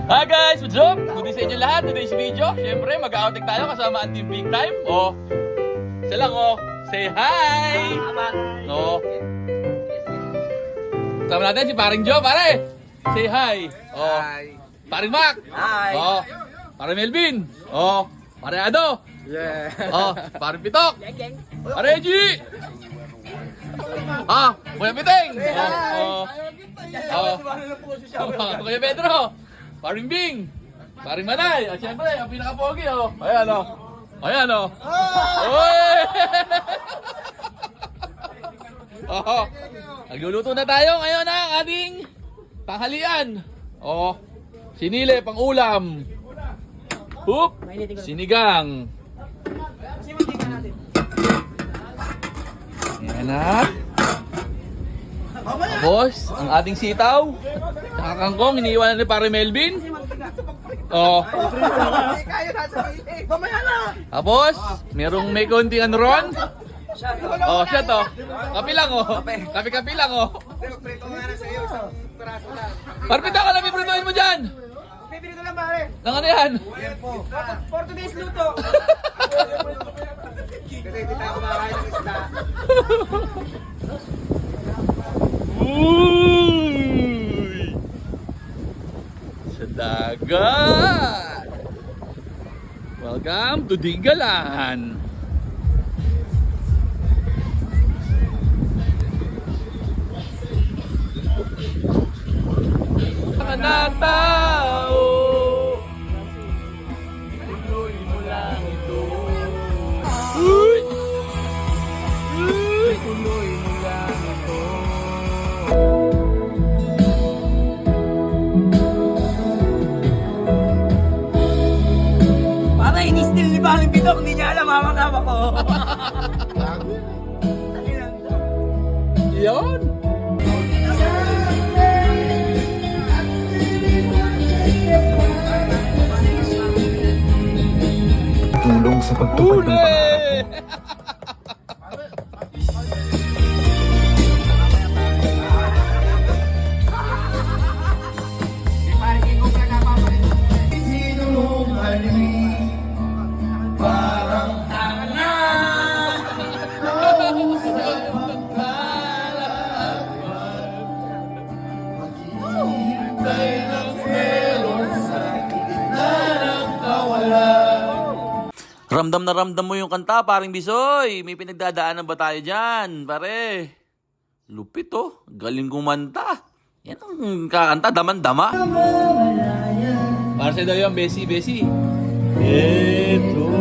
Hi guys, what's up? Good day sa inyo lahat. Today's video, syempre mag-outing tayo kasama ang Team Big Time. Oh, isa lang oh. Say hi! No. Sama natin si Paring Joe, pare. Say hi. Oh. Hi. Paring Mac. Hi. Oh. Paring Melvin. Oh. Paring Ado. Yeah. Oh. Paring Pitok. Paring G. Ah, Kuya Piteng. Oh. Oh. Oh. Kuya Pedro. Paring Bing. Paring Manay. At syempre, ang pinaka-pogi oh. Ayan oh. Ayan oh. Oy! Oh. Nagluluto na tayo ngayon ng ating tanghalian. Oh. Sinile pang ulam. Hup. Sinigang. Ayan na. Tapos, ang ating sitaw. Saka kangkong, iniiwanan ni Pare Melvin. Oh. Tapos, may konting ano ron. Oh, siya to. Kapi lang oh. Kapi lang oh. Parpita ka na, piprituin mo dyan. Pipili ko lang pare. Nang ano yan? For today's luto. Kasi hindi tayo kumakain ng isda. Uy! Sa dagat! Welcome to Digalan! Na tao, tuloy mo lang ito. Uy! Uy! Tuloy mo lang ito. Para ini-steal ni Paring Pitok, hindi niya alam hawak-hawak ko. Yan! Tulong sa pagtupad ng Huli! Ramdam na ramdam mo yung kanta, paring Bisoy. May pinagdadaanan ba tayo dyan, pare? Lupit oh. Galing kumanta. Yan ang kakanta, daman-dama. Para sa'yo daw yung Besi. Ito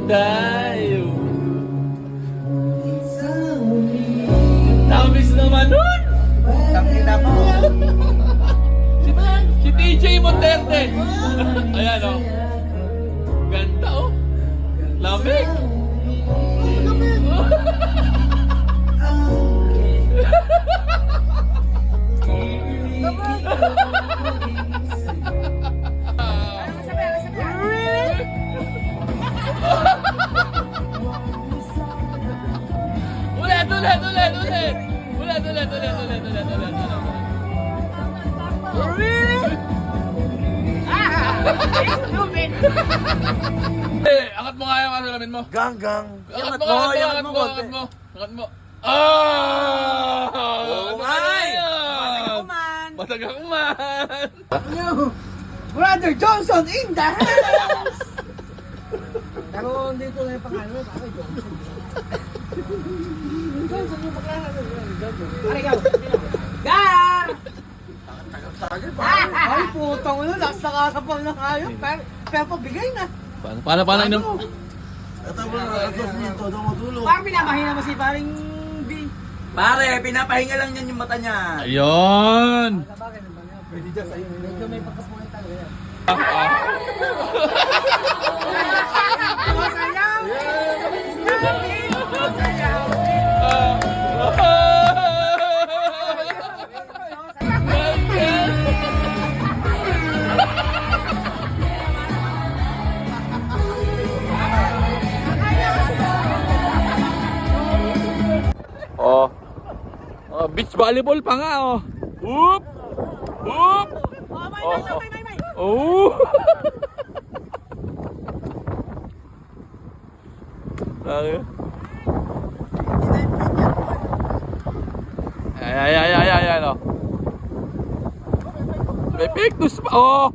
tayo. Tamis naman nun! Tapos na po. Si TJ Monterte. Ayan oh. Ganda oh. Lamig! Stupid. Angat mo nga yung kasalamin mo. Ganggang. Angat mo. Ah! Oo nga eh. Kuman. Matagal kuman. Brother Johnson in the house. Pero dito na yung pangalan, pare Johnson. Johnson yung pangalan. Pare ikaw. Gar! Ay putang ulo, nakasakasapal na kayo. Pero pabigay na. Paano inom? Parang pinapahina mo si paring B. Pare, pinapahinga lang yan yung mata niya. Ayun! Pwede dyan sa'yo. Medyo may pagkapunay talaga yan. Masayaw! Masayaw! Oh. Oh, beach volleyball pa nga oh. Whoop! Whoop! Oh, may. Oh! Ay, ay, oh. May pictus pa, oh!